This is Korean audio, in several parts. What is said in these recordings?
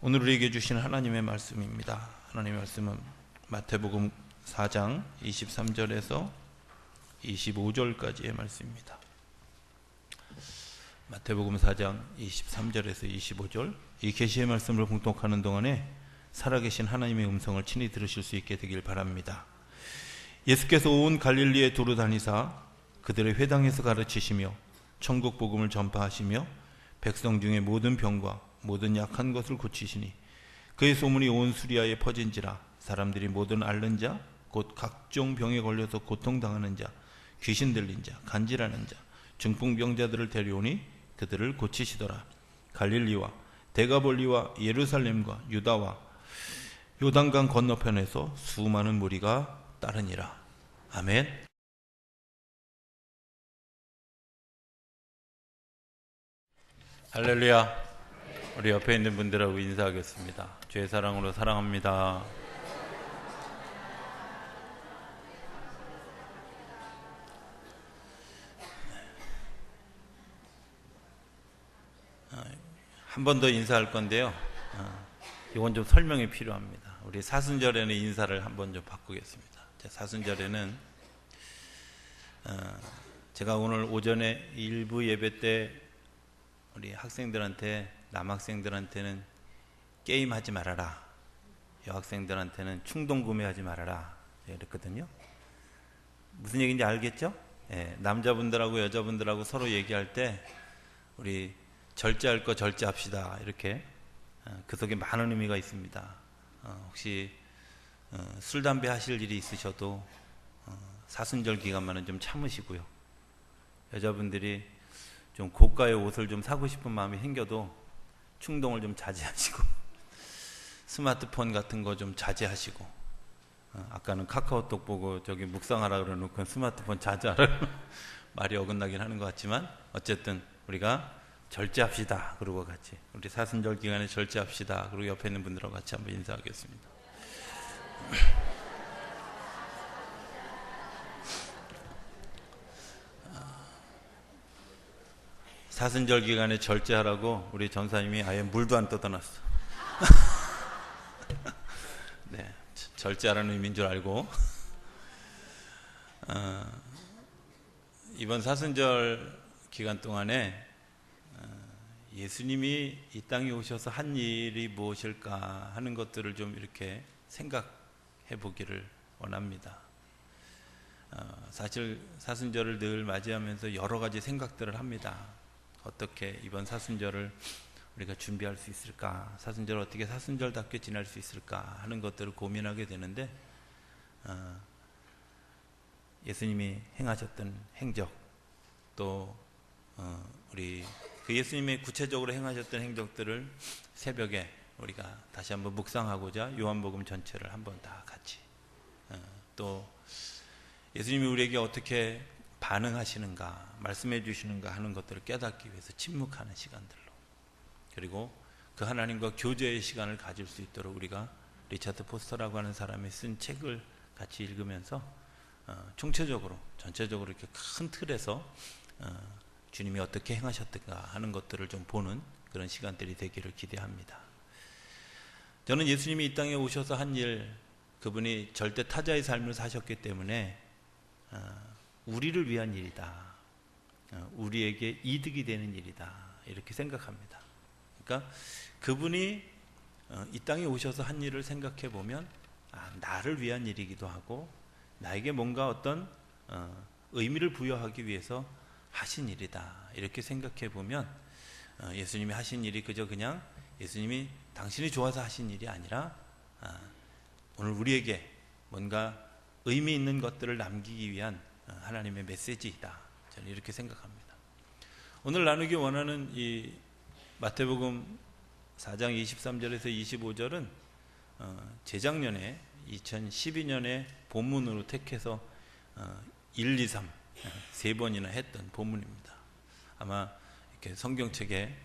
오늘 우리에게 주신 하나님의 말씀입니다. 하나님의 말씀은 마태복음 4장 23절에서 25절까지의 말씀입니다. 마태복음 4장 23절에서 25절, 이 계시의 말씀을 봉독하는 동안에 살아계신 하나님의 음성을 친히 들으실 수 있게 되길 바랍니다. 예수께서 온 갈릴리에 두루 다니사 그들의 회당에서 가르치시며 천국 복음을 전파하시며 백성 중에 모든 병과 모든 약한 것을 고치시니 그의 소문이 온 수리아에 퍼진지라. 사람들이 모든 앓는 자 곧 각종 병에 걸려서 고통당하는 자, 귀신 들린 자, 간질하는 자, 중풍병자들을 데려오니 그들을 고치시더라. 갈릴리와 데가볼리와 예루살렘과 유다와 요단강 건너편에서 수많은 무리가 따르니라. 아멘. 할렐루야. 우리 옆에 있는 분들하고 인사하겠습니다. 주의 사랑으로 사랑합니다. 한 번 더 인사할 건데요. 이건 좀 설명이 필요합니다. 우리 사순절에는 인사를 한번 좀 바꾸겠습니다. 사순절에는 제가 오늘 오전에 일부 예배 때 우리 학생들한테, 남학생들한테는 게임하지 말아라, 여학생들한테는 충동 구매하지 말아라 이랬거든요. 무슨 얘기인지 알겠죠? 예, 남자분들하고 여자분들하고 서로 얘기할 때 우리 절제할 거 절제합시다, 이렇게. 그 속에 많은 의미가 있습니다. 혹시 술, 담배 하실 일이 있으셔도 사순절 기간만은 좀 참으시고요. 여자분들이 좀 고가의 옷을 좀 사고 싶은 마음이 생겨도 충동을 좀 자제하시고, 스마트폰 같은 거 좀 자제하시고, 아까는 카카오톡 보고 저기 묵상하라 그러놓고 스마트폰 자제하라 말이 어긋나긴 하는 것 같지만, 어쨌든 우리가 절제합시다. 그러고 같이 우리 사순절 기간에 절제합시다. 그리고 옆에 있는 분들하고 같이 한번 인사하겠습니다. 사순절 기간에 절제하라고 우리 전사님이 아예 물도 안 떠다놨어. 네, 절제하라는 의미인 줄 알고. 이번 사순절 기간 동안에 예수님이 이 땅에 오셔서 한 일이 무엇일까 하는 것들을 좀 이렇게 생각해 보기를 원합니다. 사실 사순절을 늘 맞이하면서 여러 가지 생각들을 합니다. 어떻게 이번 사순절을 우리가 준비할 수 있을까, 사순절을 어떻게 사순절답게 지낼 수 있을까 하는 것들을 고민하게 되는데, 예수님이 행하셨던 행적, 또 우리 그 예수님이 구체적으로 행하셨던 행적들을 새벽에 우리가 다시 한번 묵상하고자 요한복음 전체를 한번 다 같이, 또 예수님이 우리에게 어떻게 반응하시는가, 말씀해 주시는가 하는 것들을 깨닫기 위해서 침묵하는 시간들로, 그리고 그 하나님과 교제의 시간을 가질 수 있도록 우리가 리차드 포스터라고 하는 사람이 쓴 책을 같이 읽으면서 총체적으로, 전체적으로 이렇게 큰 틀에서 주님이 어떻게 행하셨던가 하는 것들을 좀 보는 그런 시간들이 되기를 기대합니다. 저는 예수님이 이 땅에 오셔서 한 일, 그분이 절대 타자의 삶을 사셨기 때문에 우리를 위한 일이다, 우리에게 이득이 되는 일이다, 이렇게 생각합니다. 그러니까 그분이 이 땅에 오셔서 한 일을 생각해 보면 나를 위한 일이기도 하고, 나에게 뭔가 어떤 의미를 부여하기 위해서 하신 일이다, 이렇게 생각해 보면 예수님이 하신 일이 그저 그냥 예수님이 당신이 좋아서 하신 일이 아니라 오늘 우리에게 뭔가 의미 있는 것들을 남기기 위한 하나님의 메시지이다, 저는 이렇게 생각합니다. 오늘 나누기 원하는 이 마태복음 4장 23절에서 25절은 재작년에 2012년에 본문으로 택해서 1, 2, 3 세 번이나 했던 본문입니다. 아마 이렇게 성경책에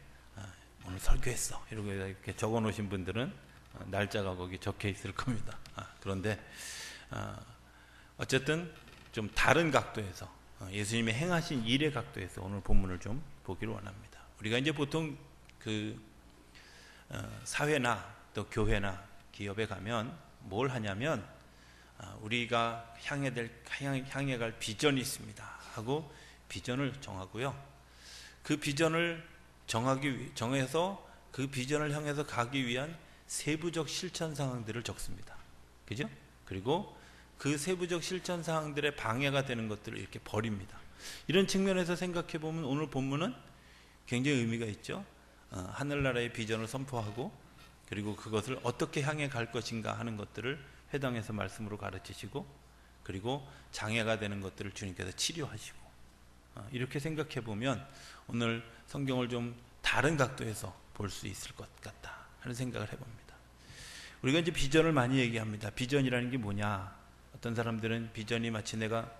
오늘 설교했어 이러고 이렇게 적어 놓으신 분들은 날짜가 거기 적혀 있을 겁니다. 그런데 어쨌든 좀 다른 각도에서, 예수님이 행하신 일의 각도에서 오늘 본문을 좀 보기를 원합니다. 우리가 이제 보통 그 사회나 또 교회나 기업에 가면 뭘 하냐면 우리가 향해 갈 비전이 있습니다 하고 비전을 정하고요. 그 비전을 정해서 그 비전을 향해서 가기 위한 세부적 실천 사항들을 적습니다. 그죠? 그리고 그 세부적 실천 사항들의 방해가 되는 것들을 이렇게 버립니다. 이런 측면에서 생각해 보면 오늘 본문은 굉장히 의미가 있죠. 하늘나라의 비전을 선포하고 그리고 그것을 어떻게 향해 갈 것인가 하는 것들을 회당에서 말씀으로 가르치시고 그리고 장애가 되는 것들을 주님께서 치료하시고 이렇게 생각해 보면 오늘 성경을 좀 다른 각도에서 볼 수 있을 것 같다 하는 생각을 해봅니다. 우리가 이제 비전을 많이 얘기합니다. 비전이라는 게 뭐냐? 어떤 사람들은 비전이 마치 내가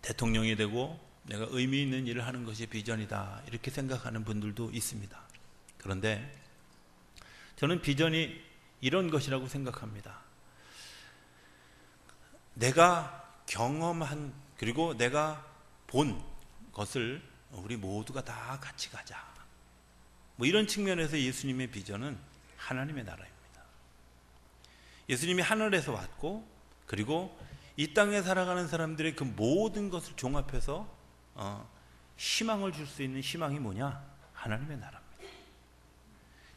대통령이 되고 내가 의미 있는 일을 하는 것이 비전이다 이렇게 생각하는 분들도 있습니다. 그런데 저는 비전이 이런 것이라고 생각합니다. 내가 경험한 그리고 내가 본 것을 우리 모두가 다 같이 가자. 뭐 이런 측면에서 예수님의 비전은 하나님의 나라입니다. 예수님이 하늘에서 왔고 그리고 이 땅에 살아가는 사람들의 그 모든 것을 종합해서 희망을 줄 수 있는 희망이 뭐냐? 하나님의 나라입니다.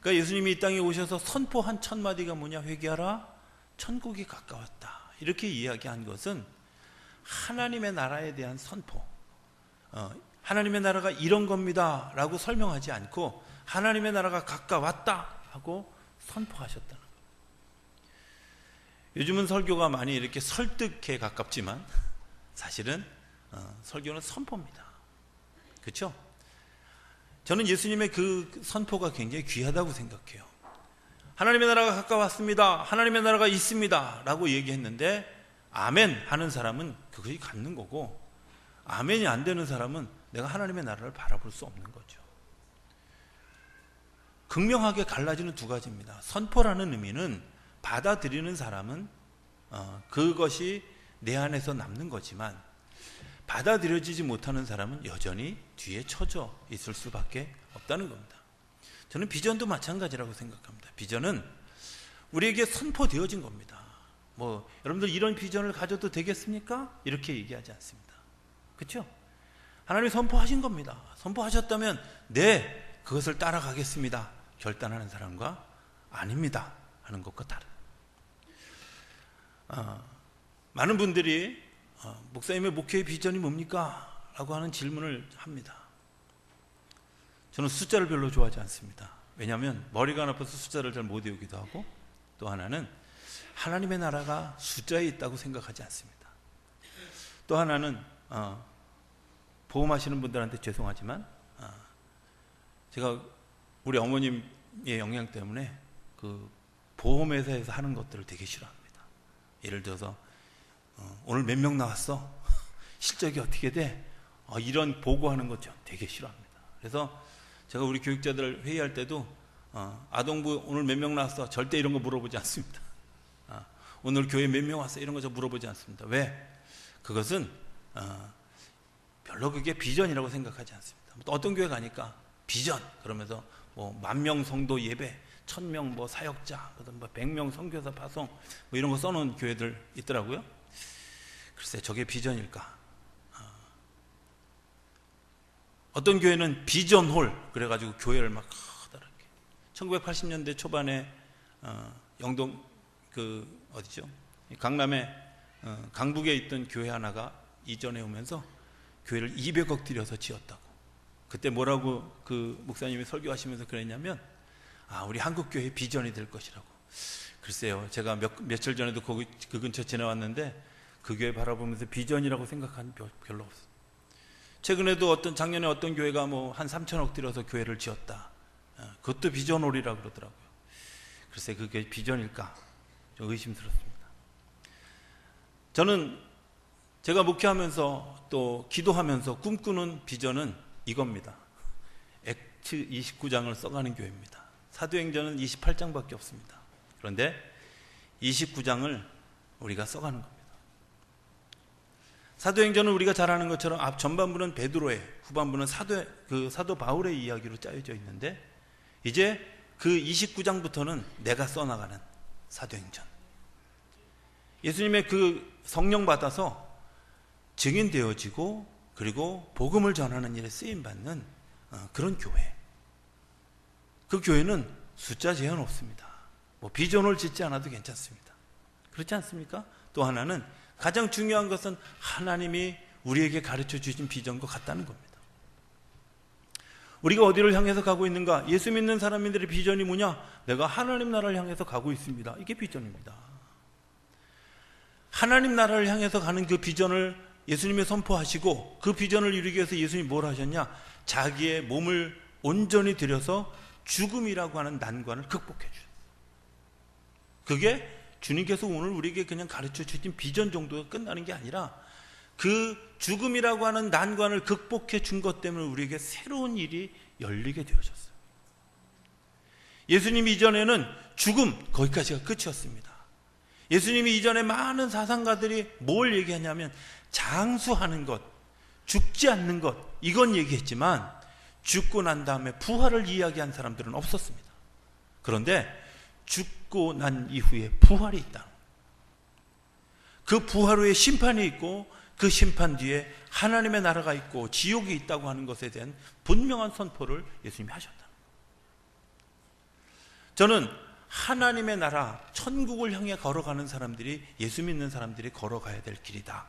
그러니까 예수님이 이 땅에 오셔서 선포한 첫 마디가 뭐냐? 회개하라, 천국이 가까웠다. 이렇게 이야기한 것은 하나님의 나라에 대한 선포. 하나님의 나라가 이런 겁니다 라고 설명하지 않고 하나님의 나라가 가까웠다 하고 선포하셨다는 거예요. 요즘은 설교가 많이 이렇게 설득에 가깝지만 사실은 설교는 선포입니다. 그렇죠? 저는 예수님의 그 선포가 굉장히 귀하다고 생각해요. 하나님의 나라가 가까웠습니다. 하나님의 나라가 있습니다. 라고 얘기했는데 아멘 하는 사람은 그것이 갖는 거고 아멘이 안 되는 사람은 내가 하나님의 나라를 바라볼 수 없는 거죠. 극명하게 갈라지는 두 가지입니다. 선포라는 의미는 받아들이는 사람은 그것이 내 안에서 남는 거지만 받아들여지지 못하는 사람은 여전히 뒤에 처져 있을 수밖에 없다는 겁니다. 저는 비전도 마찬가지라고 생각합니다. 비전은 우리에게 선포되어진 겁니다. 뭐 여러분들 이런 비전을 가져도 되겠습니까? 이렇게 얘기하지 않습니다. 그렇죠? 하나님이 선포하신 겁니다. 선포하셨다면 네, 그것을 따라가겠습니다. 결단하는 사람과 아닙니다 하는 것과 다른. 많은 분들이 목사님의 목회의 비전이 뭡니까? 라고 하는 질문을 합니다. 저는 숫자를 별로 좋아하지 않습니다. 왜냐하면 머리가 아파서 숫자를 잘 못 외우기도 하고 또 하나는 하나님의 나라가 숫자에 있다고 생각하지 않습니다. 또 하나는 보험하시는 분들한테 죄송하지만 제가 우리 어머님의 영향 때문에 그 보험회사에서 하는 것들을 되게 싫어합니다. 예를 들어서 오늘 몇 명 나왔어? 실적이 어떻게 돼? 이런 보고하는 거 되게 싫어합니다. 그래서 제가 우리 교육자들 회의할 때도 아동부 오늘 몇 명 나왔어? 절대 이런 거 물어보지 않습니다. 오늘 교회 몇 명 왔어? 이런 거 저 물어보지 않습니다. 왜? 그것은 별로 그게 비전이라고 생각하지 않습니다. 또 어떤 교회 가니까 비전 그러면서 뭐 10,000명 성도 예배, 1,000명 뭐 사역자, 뭐 100명 선교사 파송 뭐 이런 거 써놓은 교회들 있더라고요. 글쎄 저게 비전일까? 어떤 교회는 비전홀 그래가지고 교회를 막 커다랗게 1980년대 초반에 영동 그 어디죠? 강남에 강북에 있던 교회 하나가 이전해 오면서 교회를 200억 들여서 지었다고. 그때 뭐라고 그 목사님이 설교하시면서 그랬냐면 우리 한국교회의 비전이 될 것이라고. 글쎄요 제가 며칠 전에도 그 근처 지나왔는데 그 교회 바라보면서 비전이라고 생각한 별로 없어요. 최근에도 작년에 어떤 교회가 뭐 한 3천억 들여서 교회를 지었다. 그것도 비전홀이라고 그러더라고요. 글쎄 그게 비전일까? 좀 의심스럽습니다. 저는 제가 목회하면서 또 기도하면서 꿈꾸는 비전은 이겁니다. 액트 29장을 써가는 교회입니다. 사도행전은 28장밖에 없습니다. 그런데 29장을 우리가 써가는 겁니다. 사도행전은 우리가 잘 아는 것처럼 앞 전반부는 베드로의, 후반부는 사도 바울의 이야기로 짜여져 있는데 이제 그 29장부터는 내가 써나가는 사도행전. 예수님의 그 성령 받아서 증인되어지고 그리고 복음을 전하는 일에 쓰임받는 그런 교회. 그 교회는 숫자 제한 없습니다. 뭐 비전을 짓지 않아도 괜찮습니다. 그렇지 않습니까? 또 하나는 가장 중요한 것은 하나님이 우리에게 가르쳐 주신 비전과 같다는 겁니다. 우리가 어디를 향해서 가고 있는가? 예수 믿는 사람들의 비전이 뭐냐? 내가 하나님 나라를 향해서 가고 있습니다. 이게 비전입니다. 하나님 나라를 향해서 가는 그 비전을 예수님이 선포하시고 그 비전을 이루기 위해서 예수님이 뭘 하셨냐? 자기의 몸을 온전히 들여서 죽음이라고 하는 난관을 극복해 주셨어요. 그게 주님께서 오늘 우리에게 그냥 가르쳐 주신 비전 정도가 끝나는 게 아니라 그 죽음이라고 하는 난관을 극복해 준 것 때문에 우리에게 새로운 일이 열리게 되어졌어요. 예수님 이전에는 죽음, 거기까지가 끝이었습니다. 예수님이 이전에 많은 사상가들이 뭘 얘기하냐면 장수하는 것, 죽지 않는 것, 이건 얘기했지만 죽고 난 다음에 부활을 이야기한 사람들은 없었습니다. 그런데 죽고 난 이후에 부활이 있다. 그 부활 후에 심판이 있고 그 심판 뒤에 하나님의 나라가 있고 지옥이 있다고 하는 것에 대한 분명한 선포를 예수님이 하셨다. 저는 하나님의 나라, 천국을 향해 걸어가는 사람들이 예수 믿는 사람들이 걸어가야 될 길이다.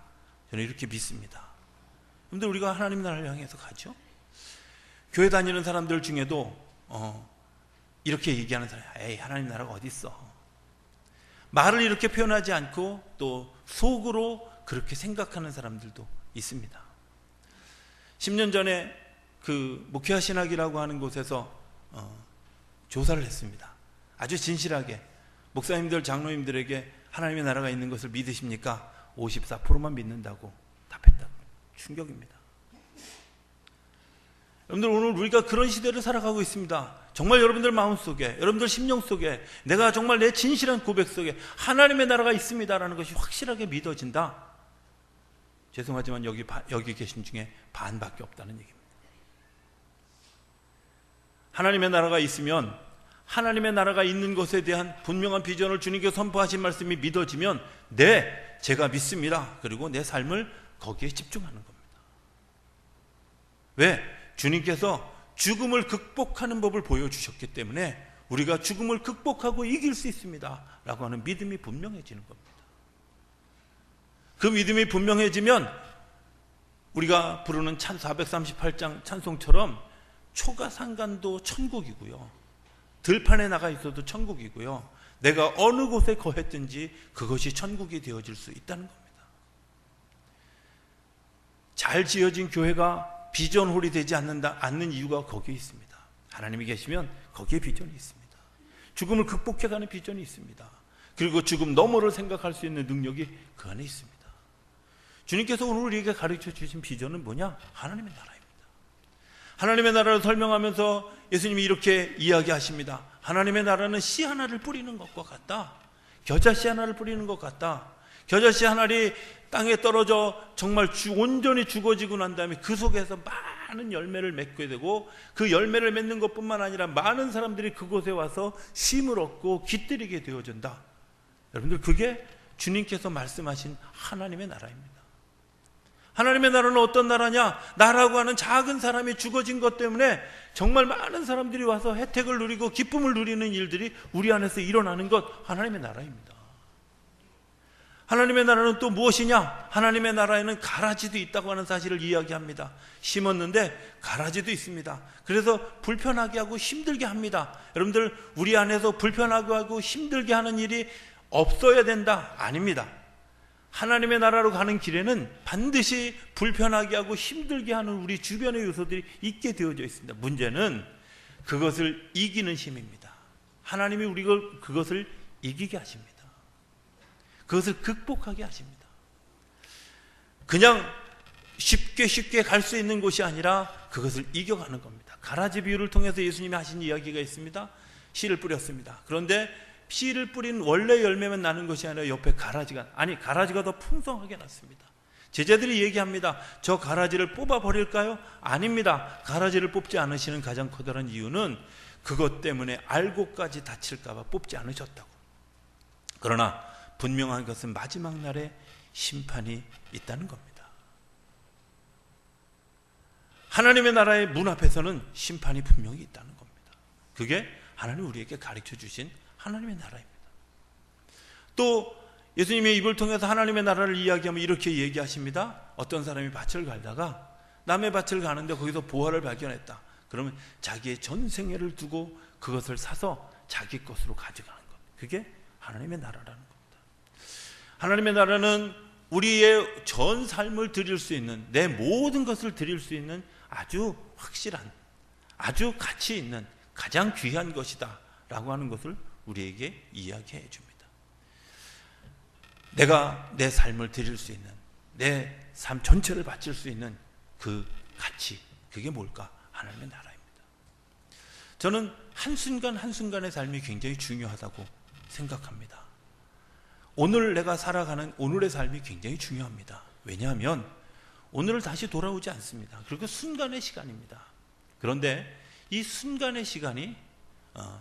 저는 이렇게 믿습니다. 그런데 우리가 하나님 나라를 향해서 가죠. 교회 다니는 사람들 중에도 이렇게 얘기하는 사람이 에이 하나님 나라가 어디 있어. 말을 이렇게 표현하지 않고 또 속으로 그렇게 생각하는 사람들도 있습니다. 10년 전에 그 목회와 신학이라고 하는 곳에서 조사를 했습니다. 아주 진실하게 목사님들, 장로님들에게 하나님의 나라가 있는 것을 믿으십니까? 54%만 믿는다고 답했다. 충격입니다. 여러분들 오늘 우리가 그런 시대를 살아가고 있습니다. 정말 여러분들 마음속에, 여러분들 심령 속에 내가 정말 내 진실한 고백 속에 하나님의 나라가 있습니다라는 것이 확실하게 믿어진다. 죄송하지만 여기 계신 중에 반밖에 없다는 얘기입니다. 하나님의 나라가 있으면 하나님의 나라가 있는 것에 대한 분명한 비전을 주님께서 선포하신 말씀이 믿어지면 제가 믿습니다. 그리고 내 삶을 거기에 집중하는 겁니다. 왜? 주님께서 죽음을 극복하는 법을 보여주셨기 때문에 우리가 죽음을 극복하고 이길 수 있습니다 라고 하는 믿음이 분명해지는 겁니다. 그 믿음이 분명해지면 우리가 부르는 438장 찬송처럼 초가상간도 천국이고요, 들판에 나가 있어도 천국이고요, 내가 어느 곳에 거했든지 그것이 천국이 되어질 수 있다는 겁니다. 잘 지어진 교회가 비전홀이 되지 않는 이유가 거기에 있습니다. 하나님이 계시면 거기에 비전이 있습니다. 죽음을 극복해가는 비전이 있습니다. 그리고 죽음 너머를 생각할 수 있는 능력이 그 안에 있습니다. 주님께서 오늘 우리에게 가르쳐 주신 비전은 뭐냐? 하나님의 나라입니다. 하나님의 나라를 설명하면서 예수님이 이렇게 이야기하십니다. 하나님의 나라는 씨 하나를 뿌리는 것과 같다. 겨자씨 하나를 뿌리는 것 같다. 겨자씨 하나를 땅에 떨어져 정말 온전히 죽어지고 난 다음에 그 속에서 많은 열매를 맺게 되고 그 열매를 맺는 것뿐만 아니라 많은 사람들이 그곳에 와서 쉼을 얻고 깃들이게 되어진다. 여러분들 그게 주님께서 말씀하신 하나님의 나라입니다. 하나님의 나라는 어떤 나라냐? 나라고 하는 작은 사람이 죽어진 것 때문에 정말 많은 사람들이 와서 혜택을 누리고 기쁨을 누리는 일들이 우리 안에서 일어나는 것, 하나님의 나라입니다. 하나님의 나라는 또 무엇이냐? 하나님의 나라에는 가라지도 있다고 하는 사실을 이야기합니다. 심었는데 가라지도 있습니다. 그래서 불편하게 하고 힘들게 합니다. 여러분들 우리 안에서 불편하게 하고 힘들게 하는 일이 없어야 된다? 아닙니다. 하나님의 나라로 가는 길에는 반드시 불편하게 하고 힘들게 하는 우리 주변의 요소들이 있게 되어져 있습니다. 문제는 그것을 이기는 힘입니다. 하나님이 우리가 그것을 이기게 하십니다. 그것을 극복하게 하십니다. 그냥 쉽게 갈 수 있는 곳이 아니라 그것을 이겨가는 겁니다. 가라지 비유를 통해서 예수님이 하신 이야기가 있습니다. 씨를 뿌렸습니다. 그런데 씨를 뿌린 원래 열매만 나는 것이 아니라 옆에 가라지가 더 풍성하게 났습니다. 제자들이 얘기합니다. 저 가라지를 뽑아버릴까요? 아닙니다. 가라지를 뽑지 않으시는 가장 커다란 이유는 그것 때문에 알고까지 다칠까 봐 뽑지 않으셨다고. 그러나 분명한 것은 마지막 날에 심판이 있다는 겁니다. 하나님의 나라의 문 앞에서는 심판이 분명히 있다는 겁니다. 그게 하나님 우리에게 가르쳐 주신 하나님의 나라입니다. 또 예수님의 입을 통해서 하나님의 나라를 이야기하면 이렇게 얘기하십니다. 어떤 사람이 밭을 갈다가 남의 밭을 가는데 거기서 보화를 발견했다. 그러면 자기의 전 생애를 두고 그것을 사서 자기 것으로 가져가는 것. 그게 하나님의 나라라는 겁니다. 하나님의 나라는 우리의 전 삶을 드릴 수 있는, 내 모든 것을 드릴 수 있는 아주 확실한, 아주 가치 있는, 가장 귀한 것이다 라고 하는 것을 우리에게 이야기해 줍니다. 내가 내 삶을 드릴 수 있는, 내 삶 전체를 바칠 수 있는 그 가치, 그게 뭘까? 하나님의 나라입니다. 저는 한순간 한순간의 삶이 굉장히 중요하다고 생각합니다. 오늘 내가 살아가는 오늘의 삶이 굉장히 중요합니다. 왜냐하면 오늘을 다시 돌아오지 않습니다. 그리고 순간의 시간입니다. 그런데 이 순간의 시간이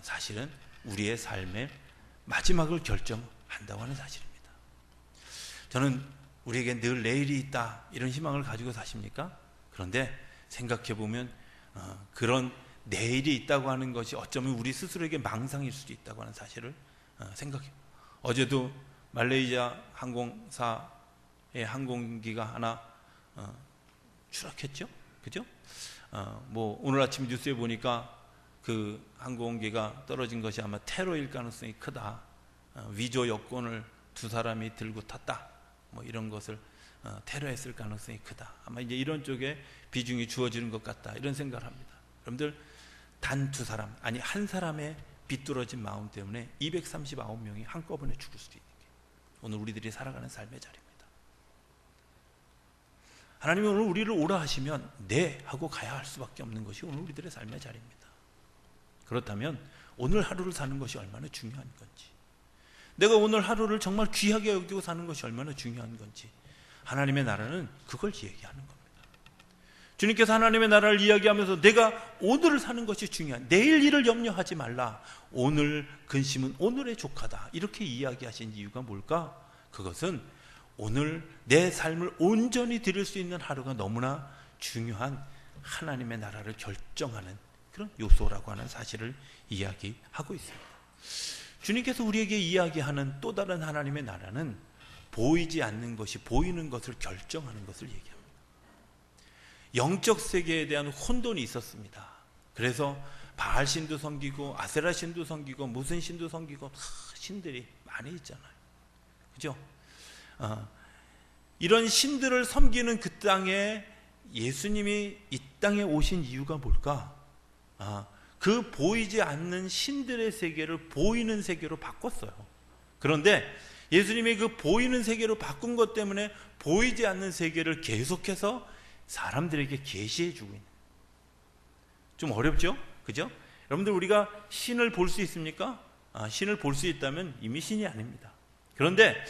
사실은 우리의 삶의 마지막을 결정한다고 하는 사실입니다. 저는 우리에게 늘 내일이 있다 이런 희망을 가지고 사십니까? 그런데 생각해 보면 그런 내일이 있다고 하는 것이 어쩌면 우리 스스로에게 망상일 수도 있다고 하는 사실을 생각해요. 어제도 말레이시아 항공사의 항공기가 하나 추락했죠, 그죠? 뭐 오늘 아침 뉴스에 보니까 그 항공기가 떨어진 것이 아마 테러일 가능성이 크다. 위조 여권을 두 사람이 들고 탔다. 뭐 이런 것을 테러했을 가능성이 크다. 아마 이제 이런 쪽에 비중이 주어지는 것 같다. 이런 생각을 합니다. 여러분들 단 두 사람, 아니 한 사람의 비뚤어진 마음 때문에 239명이 한꺼번에 죽을 수도 있는 게 오늘 우리들이 살아가는 삶의 자리입니다. 하나님이 오늘 우리를 오라 하시면 네 하고 가야 할 수밖에 없는 것이 오늘 우리들의 삶의 자리입니다. 그렇다면 오늘 하루를 사는 것이 얼마나 중요한 건지, 내가 오늘 하루를 정말 귀하게 여기고 사는 것이 얼마나 중요한 건지, 하나님의 나라는 그걸 얘기하는 겁니다. 주님께서 하나님의 나라를 이야기하면서 내가 오늘을 사는 것이 중요한, 내일 일을 염려하지 말라, 오늘 근심은 오늘의 족하다, 이렇게 이야기하신 이유가 뭘까? 그것은 오늘 내 삶을 온전히 드릴 수 있는 하루가 너무나 중요한 하나님의 나라를 결정하는 그런 요소라고 하는 사실을 이야기하고 있습니다. 주님께서 우리에게 이야기하는 또 다른 하나님의 나라는 보이지 않는 것이 보이는 것을 결정하는 것을 얘기합니다. 영적 세계에 대한 혼돈이 있었습니다. 그래서 바알 신도 섬기고 아세라 신도 섬기고 무슨 신도 섬기고 신들이 많이 있잖아요. 그죠? 이런 신들을 섬기는 그 땅에 예수님이 이 땅에 오신 이유가 뭘까? 그 보이지 않는 신들의 세계를 보이는 세계로 바꿨어요. 그런데 예수님이 그 보이는 세계로 바꾼 것 때문에 보이지 않는 세계를 계속해서 사람들에게 계시해 주고 있는, 좀 어렵죠? 그죠? 여러분들 우리가 신을 볼 수 있습니까? 신을 볼 수 있다면 이미 신이 아닙니다. 그런데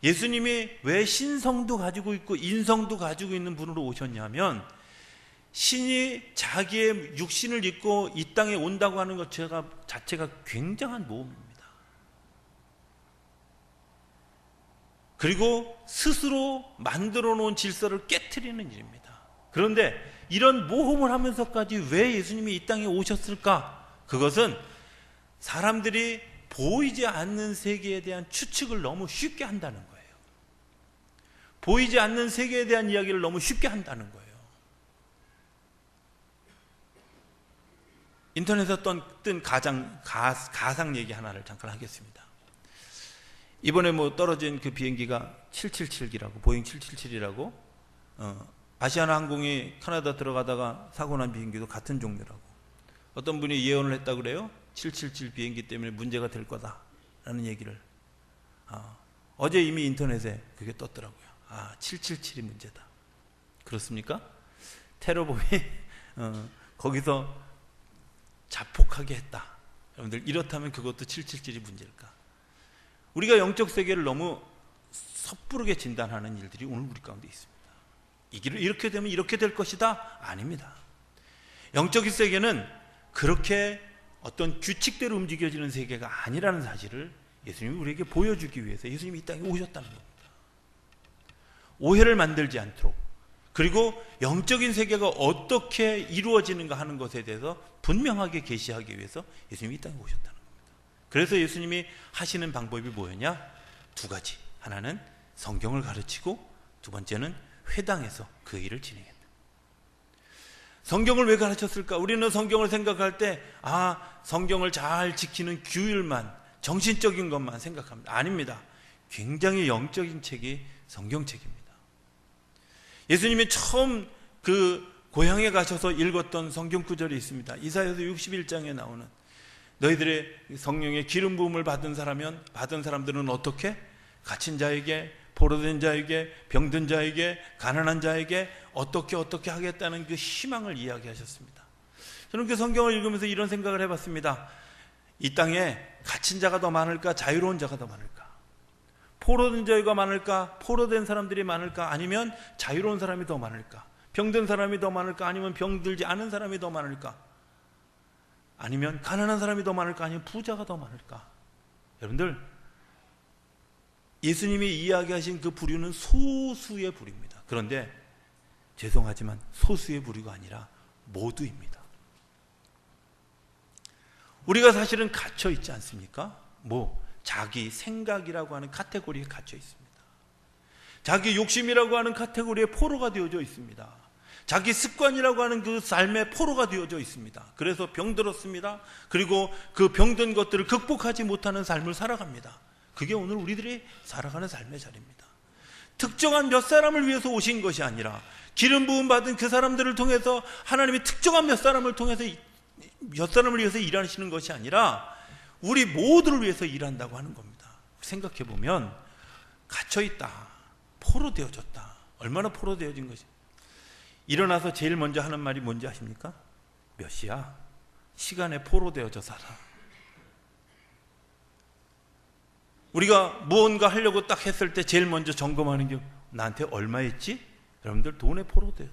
예수님이 왜 신성도 가지고 있고 인성도 가지고 있는 분으로 오셨냐면, 신이 자기의 육신을 입고 이 땅에 온다고 하는 것 자체가 굉장한 모험입니다. 그리고 스스로 만들어 놓은 질서를 깨트리는 일입니다. 그런데 이런 모험을 하면서까지 왜 예수님이 이 땅에 오셨을까? 그것은 사람들이 보이지 않는 세계에 대한 추측을 너무 쉽게 한다는 거예요. 보이지 않는 세계에 대한 이야기를 너무 쉽게 한다는 거예요. 인터넷에 뜬 가상 얘기 하나를 잠깐 하겠습니다. 이번에 뭐 떨어진 그 비행기가 777기라고, 보잉 777이라고, 아시아나 항공이 캐나다 들어가다가 사고 난 비행기도 같은 종류라고. 어떤 분이 예언을 했다 그래요. 777 비행기 때문에 문제가 될 거다라는 얘기를. 어제 이미 인터넷에 그게 떴더라고요. 777이 문제다. 그렇습니까? 테러범이 거기서 자폭하게 했다. 여러분들 이렇다면 그것도 777이 문제일까? 우리가 영적 세계를 너무 섣부르게 진단하는 일들이 오늘 우리 가운데 있습니다. 이 길을 이렇게 되면 이렇게 될 것이다? 아닙니다. 영적 세계는 그렇게 어떤 규칙대로 움직여지는 세계가 아니라는 사실을 예수님이 우리에게 보여주기 위해서 예수님이 이 땅에 오셨다는 겁니다. 오해를 만들지 않도록, 그리고 영적인 세계가 어떻게 이루어지는가 하는 것에 대해서 분명하게 계시하기 위해서 예수님이 이 땅에 오셨다는 겁니다. 그래서 예수님이 하시는 방법이 뭐였냐? 두 가지. 하나는 성경을 가르치고, 두 번째는 회당에서 그 일을 진행했다. 성경을 왜 가르쳤을까? 우리는 성경을 생각할 때 성경을 잘 지키는 규율만, 정신적인 것만 생각합니다. 아닙니다. 굉장히 영적인 책이 성경책입니다. 예수님이 처음 그 고향에 가셔서 읽었던 성경 구절이 있습니다. 이사야서 61장에 나오는, 너희들의 성령의 기름 부음을 받은 사람들은 어떻게? 갇힌 자에게, 포로된 자에게, 병든 자에게, 가난한 자에게 어떻게 하겠다는 그 희망을 이야기하셨습니다. 저는 그 성경을 읽으면서 이런 생각을 해봤습니다. 이 땅에 갇힌 자가 더 많을까? 자유로운 자가 더 많을까? 포로된 자가 많을까? 포로된 사람들이 많을까? 아니면 자유로운 사람이 더 많을까? 병든 사람이 더 많을까? 아니면 병들지 않은 사람이 더 많을까? 아니면 가난한 사람이 더 많을까? 아니면 부자가 더 많을까? 여러분들, 예수님이 이야기하신 그 부류는 소수의 부류입니다. 그런데 죄송하지만 소수의 부류가 아니라 모두입니다. 우리가 사실은 갇혀 있지 않습니까? 자기 생각이라고 하는 카테고리에 갇혀 있습니다. 자기 욕심이라고 하는 카테고리에 포로가 되어져 있습니다. 자기 습관이라고 하는 그 삶의 포로가 되어져 있습니다. 그래서 병들었습니다. 그리고 그 병든 것들을 극복하지 못하는 삶을 살아갑니다. 그게 오늘 우리들이 살아가는 삶의 자리입니다. 특정한 몇 사람을 위해서 오신 것이 아니라, 기름 부음 받은 그 사람들을 통해서 하나님이 특정한 몇 사람을 위해서 일하시는 것이 아니라 우리 모두를 위해서 일한다고 하는 겁니다. 생각해 보면 갇혀있다, 포로되어졌다. 얼마나 포로되어진 것이. 일어나서 제일 먼저 하는 말이 뭔지 아십니까? 몇 시야? 시간에 포로되어져 살아. 우리가 무언가 하려고 딱 했을 때 제일 먼저 점검하는 게, 나한테 얼마 있지? 여러분들 돈에 포로되었어.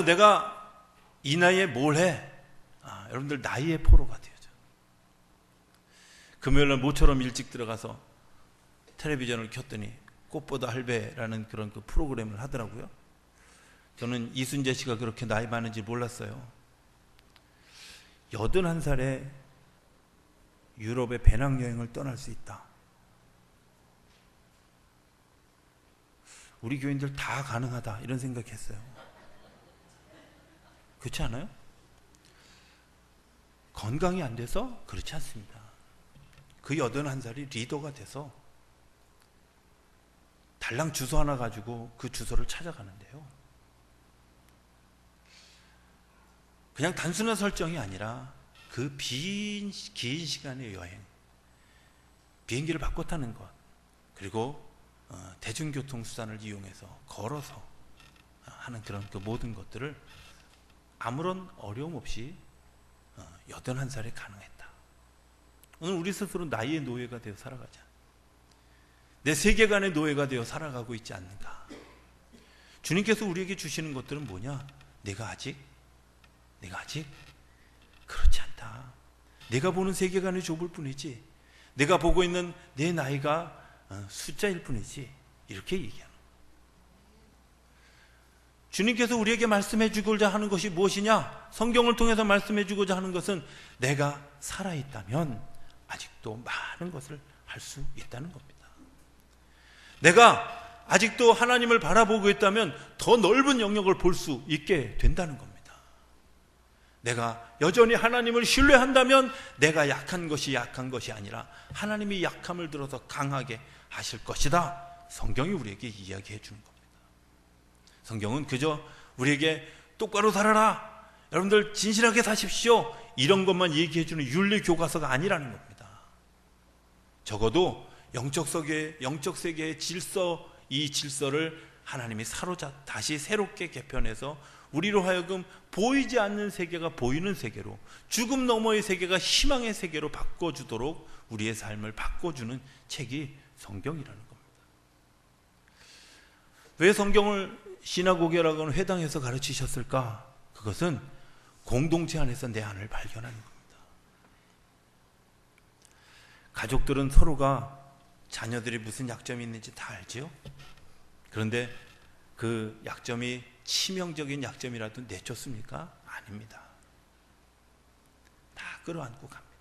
내가 이 나이에 뭘 해? 여러분들 나이에 포로가 되어져. 금요일날 모처럼 일찍 들어가서 텔레비전을 켰더니 꽃보다 할배라는 그런 그 프로그램을 하더라고요. 저는 이순재 씨가 그렇게 나이 많은지 몰랐어요. 81살에 유럽의 배낭여행을 떠날 수 있다. 우리 교인들 다 가능하다 이런 생각했어요. 그렇지 않아요? 건강이 안 돼서? 그렇지 않습니다. 그 81살이 리더가 돼서 달랑 주소 하나 가지고 그 주소를 찾아가는데요, 그냥 단순한 설정이 아니라 그 긴 시간의 여행, 비행기를 바꿔 타는 것, 그리고 대중교통 수단을 이용해서 걸어서 하는 그런 그 모든 것들을 아무런 어려움 없이 81살에 가능했다. 오늘 우리 스스로 나이의 노예가 되어 살아가자. 내 세계관의 노예가 되어 살아가고 있지 않는가. 주님께서 우리에게 주시는 것들은 뭐냐? 내가 아직 그렇지 않다. 내가 보는 세계관이 좁을 뿐이지, 내가 보고 있는 내 나이가 숫자일 뿐이지, 이렇게 얘기하는. 주님께서 우리에게 말씀해 주고자 하는 것이 무엇이냐? 성경을 통해서 말씀해 주고자 하는 것은 내가 살아있다면 아직도 많은 것을 할 수 있다는 겁니다. 내가 아직도 하나님을 바라보고 있다면 더 넓은 영역을 볼 수 있게 된다는 겁니다. 내가 여전히 하나님을 신뢰한다면 내가 약한 것이 아니라 하나님이 약함을 들어서 강하게 하실 것이다. 성경이 우리에게 이야기해 주는 겁니다. 성경은 그저 우리에게 똑바로 살아라, 여러분들 진실하게 사십시오, 이런 것만 얘기해 주는 윤리 교과서가 아니라는 겁니다. 적어도 영적 세계의 질서, 이 질서를 하나님이 다시 새롭게 개편해서 우리로 하여금 보이지 않는 세계가 보이는 세계로, 죽음 너머의 세계가 희망의 세계로 바꿔주도록 우리의 삶을 바꿔주는 책이 성경이라는 겁니다. 왜 성경을 시나고게라고 하는 회당에서 가르치셨을까? 그것은 공동체 안에서 내 안을 발견하는 겁니다. 가족들은 서로가 자녀들이 무슨 약점이 있는지 다 알지요? 그런데 그 약점이 치명적인 약점이라도 내쫓습니까? 아닙니다. 다 끌어안고 갑니다.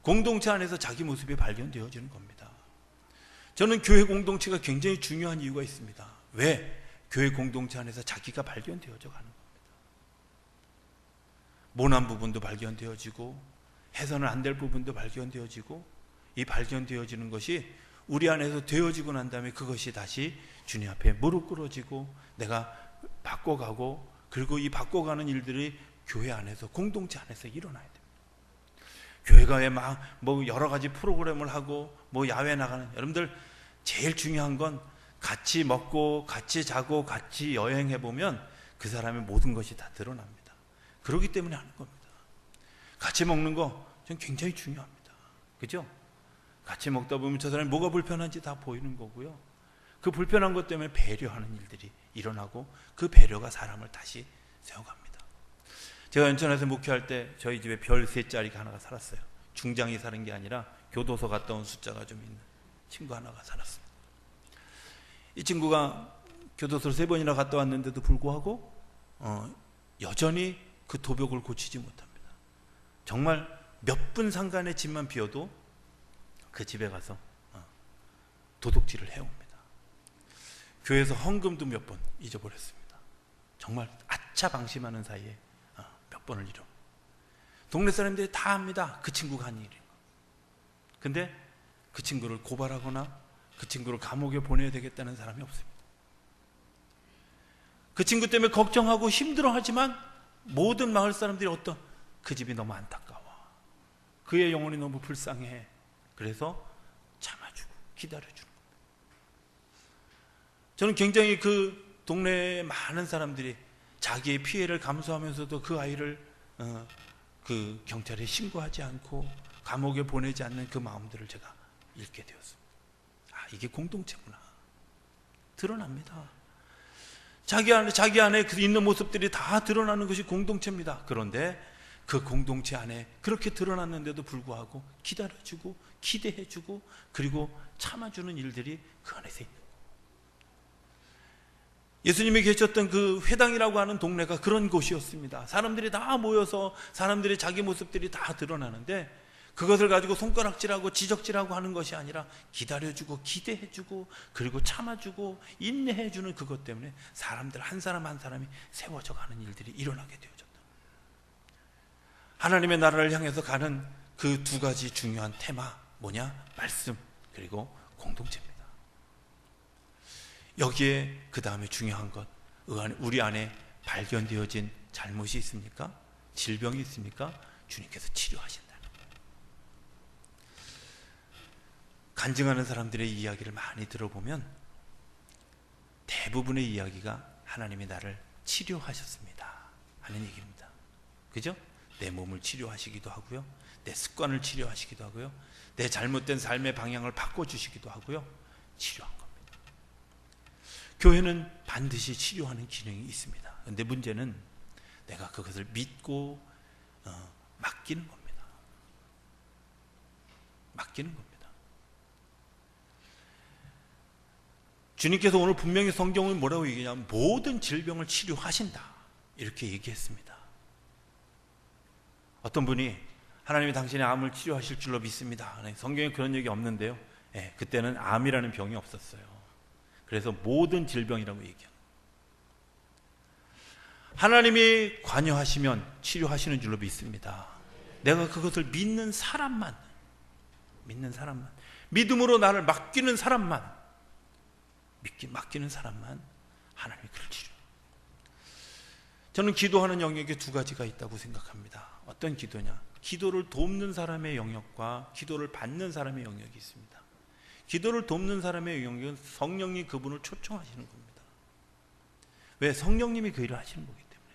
공동체 안에서 자기 모습이 발견되어지는 겁니다. 저는 교회 공동체가 굉장히 중요한 이유가 있습니다. 왜? 교회 공동체 안에서 자기가 발견되어져 가는 겁니다. 모난 부분도 발견되어지고 해서는 안 될 부분도 발견되어지고, 이 발견되어지는 것이 우리 안에서 되어지고 난 다음에 그것이 다시 주님 앞에 무릎 꿇어지고 내가 바꿔가고, 그리고 이 바꿔가는 일들이 교회 안에서 공동체 안에서 일어나야 됩니다. 교회가 왜 막 뭐 여러 가지 프로그램을 하고 뭐 야외 나가는, 여러분들 제일 중요한 건 같이 먹고 같이 자고 같이 여행해 보면 그 사람의 모든 것이 다 드러납니다. 그렇기 때문에 하는 겁니다. 같이 먹는 거 전 굉장히 중요합니다. 그죠? 같이 먹다 보면 저 사람이 뭐가 불편한지 다 보이는 거고요. 그 불편한 것 때문에 배려하는 일들이 일어나고 그 배려가 사람을 다시 세워갑니다. 제가 연천에서 목회할 때 저희 집에 별 3자리가 하나가 살았어요. 중장이 사는 게 아니라 교도소 갔다 온 숫자가 좀 있는 친구 하나가 살았어요. 이 친구가 교도소를 3번이나 갔다 왔는데도 불구하고 여전히 그 도벽을 고치지 못합니다. 정말 몇 분 상간의 집만 비워도 그 집에 가서 도둑질을 해옵니다. 교회에서 헌금도 몇 번 잊어버렸습니다. 정말 아차 방심하는 사이에 몇 번을 잃어. 동네 사람들이 다 압니다. 그 친구가 한 일인 거. 근데 그 친구를 고발하거나 그 친구를 감옥에 보내야 되겠다는 사람이 없습니다. 그 친구 때문에 걱정하고 힘들어하지만 모든 마을 사람들이 그 집이 너무 안타까워. 그의 영혼이 너무 불쌍해. 그래서 참아주고 기다려주는 겁니다. 저는 굉장히 그 동네에 많은 사람들이 자기의 피해를 감수하면서도 그 아이를 그 경찰에 신고하지 않고 감옥에 보내지 않는 그 마음들을 제가 읽게 되었습니다. 이게 공동체구나. 드러납니다. 자기 안에 그 있는 모습들이 다 드러나는 것이 공동체입니다. 그런데 그 공동체 안에 그렇게 드러났는데도 불구하고 기다려주고 기대해주고 그리고 참아주는 일들이 그 안에서 있는 거예요. 예수님이 계셨던 그 회당이라고 하는 동네가 그런 곳이었습니다. 사람들이 다 모여서 사람들의 자기 모습들이 다 드러나는데 그것을 가지고 손가락질하고 지적질하고 하는 것이 아니라 기다려주고 기대해주고 그리고 참아주고 인내해주는 그것 때문에 사람들 한 사람 한 사람이 세워져 가는 일들이 일어나게 되어졌다. 하나님의 나라를 향해서 가는 그 2가지 중요한 테마 뭐냐? 말씀 그리고 공동체입니다. 여기에 그 다음에 중요한 것, 우리 안에 발견되어진 잘못이 있습니까? 질병이 있습니까? 주님께서 치료하신다는 거예요. 간증하는 사람들의 이야기를 많이 들어보면 대부분의 이야기가 하나님이 나를 치료하셨습니다 하는 얘기입니다. 그죠? 내 몸을 치료하시기도 하고요, 내 습관을 치료하시기도 하고요, 내 잘못된 삶의 방향을 바꿔주시기도 하고요, 치료한 겁니다. 교회는 반드시 치료하는 기능이 있습니다. 그런데 문제는 내가 그것을 믿고 맡기는 겁니다. 맡기는 겁니다. 주님께서 오늘 분명히 성경을 뭐라고 얘기하냐면 모든 질병을 치료하신다 이렇게 얘기했습니다. 어떤 분이 하나님이 당신의 암을 치료하실 줄로 믿습니다. 성경에 그런 얘기 없는데요. 그때는 암이라는 병이 없었어요. 그래서 모든 질병이라고 얘기합니다. 하나님이 관여하시면 치료하시는 줄로 믿습니다. 내가 그것을 믿는 사람만, 믿음으로 나를 맡기는 사람만 하나님이 그를 치료합니다. 저는 기도하는 영역에 2가지가 있다고 생각합니다. 어떤 기도냐? 기도를 돕는 사람의 영역과 기도를 받는 사람의 영역이 있습니다. 기도를 돕는 사람의 영역은 성령님 그분을 초청하시는 겁니다. 왜? 성령님이 그 일을 하시는 거기 때문에.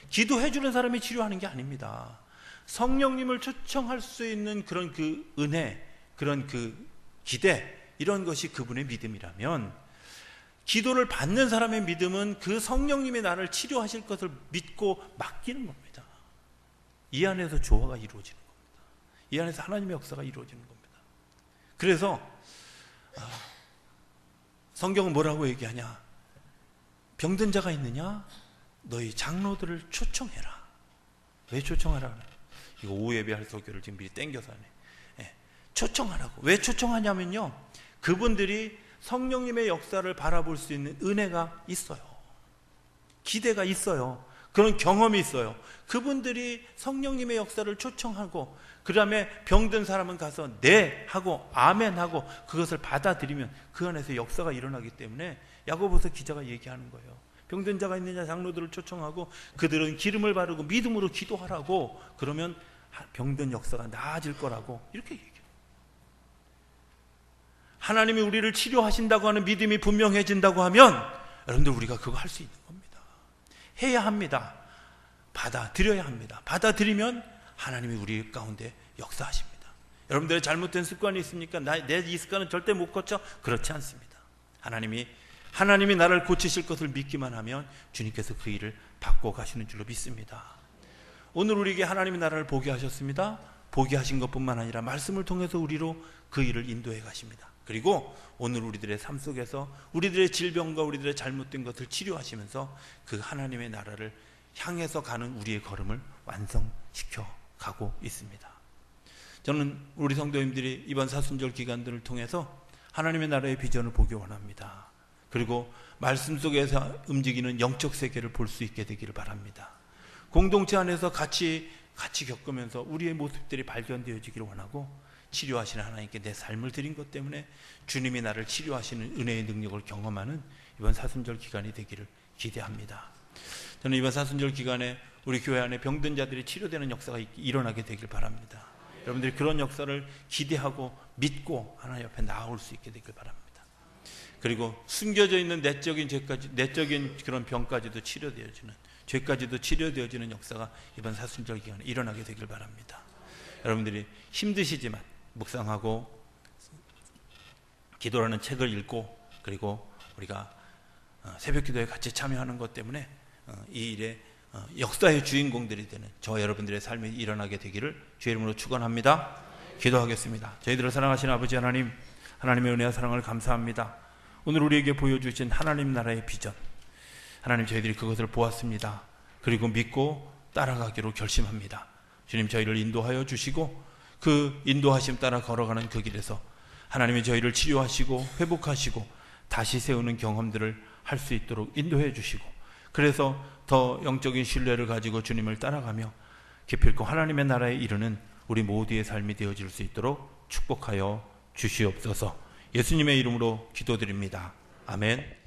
기도해 주는 사람이 치료하는 게 아닙니다. 성령님을 초청할 수 있는 그런 그 은혜, 그런 그 기대, 이런 것이 그분의 믿음이라면 기도를 받는 사람의 믿음은 그 성령님이 나를 치료하실 것을 믿고 맡기는 겁니다. 이 안에서 조화가 이루어지는 겁니다. 이 안에서 하나님의 역사가 이루어지는 겁니다. 그래서 성경은 뭐라고 얘기하냐? 병든 자가 있느냐? 너희 장로들을 초청해라. 왜 초청하라 그래? 이거 오후 예배할 설교를 지금 미리 땡겨서 하네. 예, 초청하라고. 왜 초청하냐면요, 그분들이 성령님의 역사를 바라볼 수 있는 은혜가 있어요. 기대가 있어요. 그런 경험이 있어요. 그분들이 성령님의 역사를 초청하고 그 다음에 병든 사람은 가서 네 하고 아멘 하고 그것을 받아들이면 그 안에서 역사가 일어나기 때문에 야고보서 기자가 얘기하는 거예요. 병든 자가 있느냐 장로들을 초청하고 그들은 기름을 바르고 믿음으로 기도하라고. 그러면 병든 역사가 나아질 거라고 이렇게 얘기해요. 하나님이 우리를 치료하신다고 하는 믿음이 분명해진다고 하면 여러분들 우리가 그거 할 수 있는 겁니다. 해야 합니다. 받아들여야 합니다. 받아들이면 하나님이 우리 가운데 역사하십니다. 여러분들의 잘못된 습관이 있습니까? 내 이 습관은 절대 못 고쳐? 그렇지 않습니다. 하나님이 나를 고치실 것을 믿기만 하면 주님께서 그 일을 바꿔 가시는 줄로 믿습니다. 오늘 우리에게 하나님이 나라를 보게 하셨습니다. 보게 하신 것뿐만 아니라 말씀을 통해서 우리로 그 일을 인도해 가십니다. 그리고 오늘 우리들의 삶 속에서 우리들의 질병과 우리들의 잘못된 것을 치료하시면서 그 하나님의 나라를 향해서 가는 우리의 걸음을 완성시켜 가고 있습니다. 저는 우리 성도님들이 이번 사순절 기간들을 통해서 하나님의 나라의 비전을 보기 원합니다. 그리고 말씀 속에서 움직이는 영적 세계를 볼 수 있게 되기를 바랍니다. 공동체 안에서 같이 겪으면서 우리의 모습들이 발견되어지기를 원하고, 치료하시는 하나님께 내 삶을 드린 것 때문에 주님이 나를 치료하시는 은혜의 능력을 경험하는 이번 사순절 기간이 되기를 기대합니다. 저는 이번 사순절 기간에 우리 교회 안에 병든 자들이 치료되는 역사가 일어나게 되길 바랍니다. 여러분들이 그런 역사를 기대하고 믿고 하나님 앞에 나아올 수 있게 되길 바랍니다. 그리고 숨겨져 있는 내적인 그런 병까지도 치료되어지는, 죄까지도 치료되어지는 역사가 이번 사순절 기간에 일어나게 되길 바랍니다. 여러분들이 힘드시지만 묵상하고 기도라는 책을 읽고 그리고 우리가 새벽 기도에 같이 참여하는 것 때문에 이 일에 역사의 주인공들이 되는 저 여러분들의 삶이 일어나게 되기를 주의 이름으로 축원합니다. 기도하겠습니다. 저희들을 사랑하시는 아버지 하나님, 하나님의 은혜와 사랑을 감사합니다. 오늘 우리에게 보여주신 하나님 나라의 비전, 하나님 저희들이 그것을 보았습니다. 그리고 믿고 따라가기로 결심합니다. 주님 저희를 인도하여 주시고 그 인도하심 따라 걸어가는 그 길에서 하나님이 저희를 치료하시고 회복하시고 다시 세우는 경험들을 할 수 있도록 인도해 주시고, 그래서 더 영적인 신뢰를 가지고 주님을 따라가며 기필코 하나님의 나라에 이르는 우리 모두의 삶이 되어질 수 있도록 축복하여 주시옵소서. 예수님의 이름으로 기도드립니다. 아멘.